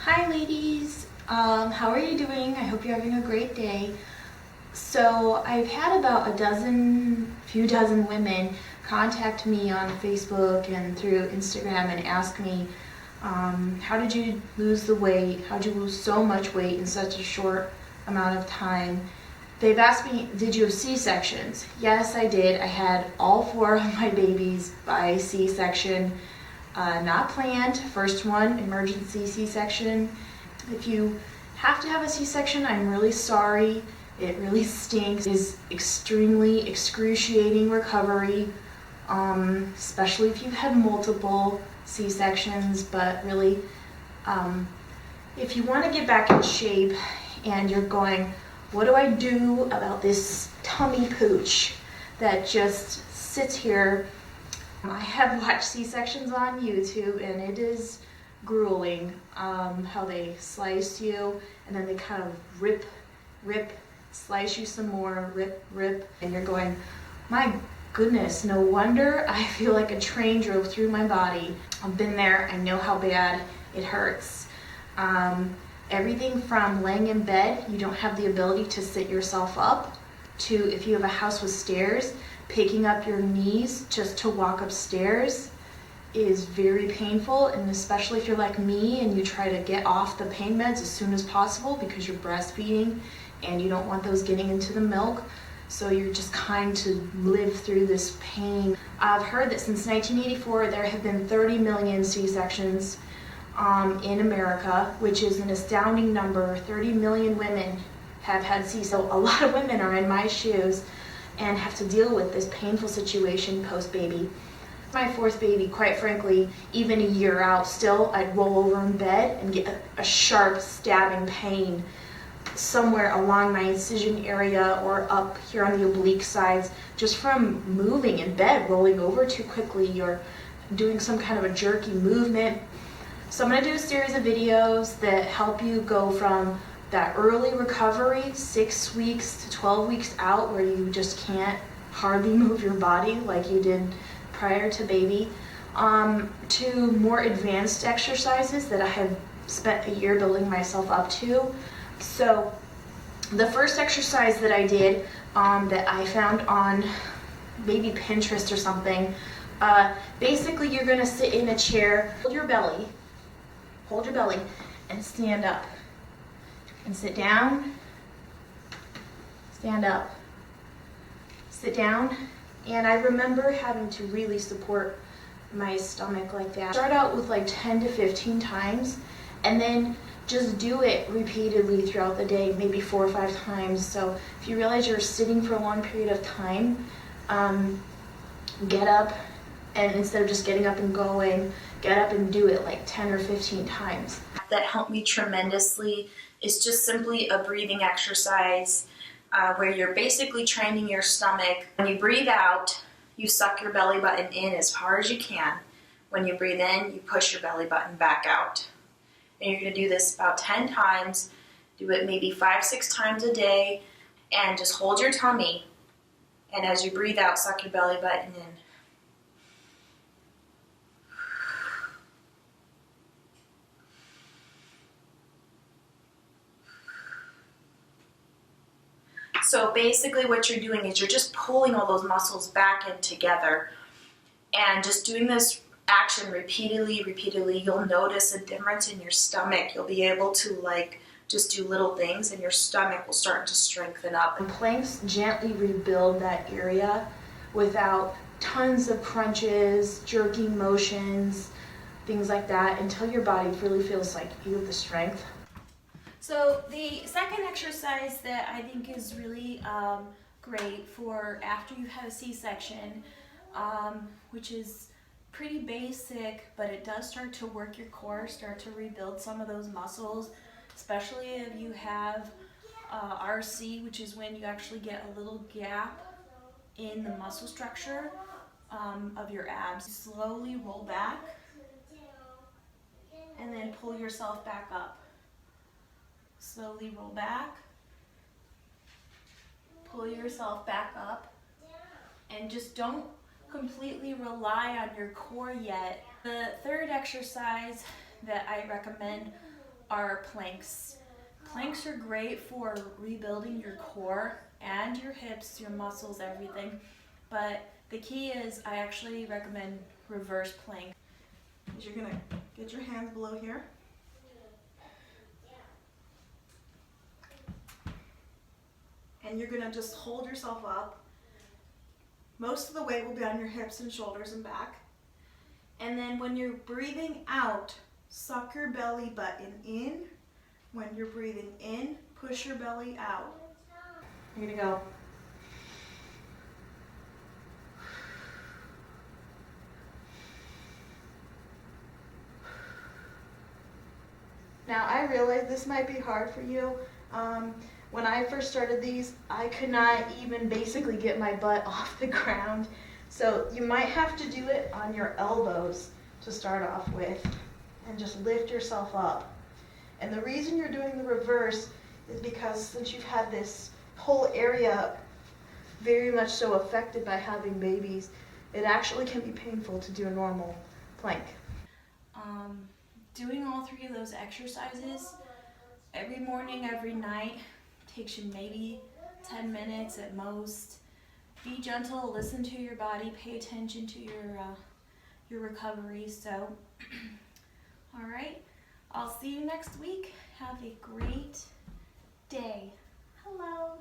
Hi ladies, how are you doing? I hope you're having a great day. So I've had about few dozen women contact me on Facebook and through Instagram and ask me, how did you lose the weight? How did you lose so much weight in such a short amount of time? They've asked me, did you have C-sections? Yes, I did. I had all four of my babies by C-section. Not planned. First one, emergency C-section. If you have to have a C-section, I'm really sorry. It really stinks. It is extremely excruciating recovery, especially if you've had multiple C-sections. But really, if you want to get back in shape and you're going, what do I do about this tummy pooch that just sits here? I have watched C-sections on YouTube and it is grueling, how they slice you and then they kind of rip, slice you some more, rip, and you're going, my goodness, no wonder I feel like a train drove through my body. I've been there, I know how bad it hurts. Everything from laying in bed, you don't have the ability to sit yourself up, to if you have a house with stairs, picking up your knees just to walk upstairs is very painful, and especially if you're like me and you try to get off the pain meds as soon as possible because you're breastfeeding and you don't want those getting into the milk, so you're just kind to live through this pain. I've heard that since 1984 there have been 30 million C-sections in America, which is an astounding number. 30 million women have had C, so a lot of women are in my shoes and have to deal with this painful situation post-baby. My fourth baby, quite frankly, even a year out, still I'd roll over in bed and get a sharp stabbing pain somewhere along my incision area or up here on the oblique sides, just from moving in bed, rolling over too quickly or doing some kind of a jerky movement. So I'm going to do a series of videos that help you go from that early recovery, 6 weeks to 12 weeks out, where you just can't hardly move your body like you did prior to baby, to more advanced exercises that I have spent a year building myself up to. So the first exercise that I did, that I found on maybe Pinterest or something, basically you're going to sit in a chair, hold your belly, and stand up. And sit down, stand up, sit down. And I remember having to really support my stomach like that. Start out with like 10 to 15 times and then just do it repeatedly throughout the day, maybe 4 or 5 times. So if you realize you're sitting for a long period of time, get up, and instead of just getting up and going, get up and do it like 10 or 15 times. That helped me tremendously is just simply a breathing exercise where you're basically training your stomach. When you breathe out, you suck your belly button in as far as you can. When you breathe in, you push your belly button back out. And you're going to do this about 10 times. Do it maybe 5-6 times a day, and just hold your tummy. And as you breathe out, suck your belly button in. So basically what you're doing is you're just pulling all those muscles back in together, and just doing this action repeatedly, you'll notice a difference in your stomach. You'll be able to just do little things and your stomach will start to strengthen up. And planks gently rebuild that area without tons of crunches, jerking motions, things like that, until your body really feels like you have the strength. So the second exercise that I think is really great for after you've had a C-section, which is pretty basic, but it does start to work your core, start to rebuild some of those muscles, especially if you have RC, which is when you actually get a little gap in the muscle structure of your abs. Slowly roll back and then pull yourself back up. Slowly roll back, pull yourself back up, and just don't completely rely on your core yet. The third exercise that I recommend are planks. Planks are great for rebuilding your core and your hips, your muscles, everything. But the key is I actually recommend reverse plank. You're gonna get your hands below here. And you're gonna just hold yourself up. Most of the weight will be on your hips and shoulders and back. And then when you're breathing out, suck your belly button in. When you're breathing in, push your belly out. You're gonna go. Now I realize this might be hard for you. When I first started these, I could not even basically get my butt off the ground. So you might have to do it on your elbows to start off with and just lift yourself up. And the reason you're doing the reverse is because since you've had this whole area very much so affected by having babies, it actually can be painful to do a normal plank. Doing all three of those exercises every morning, every night, takes you maybe 10 minutes at most. Be gentle, listen to your body, pay attention to your recovery. So, all right, I'll see you next week. Have a great day. Hello.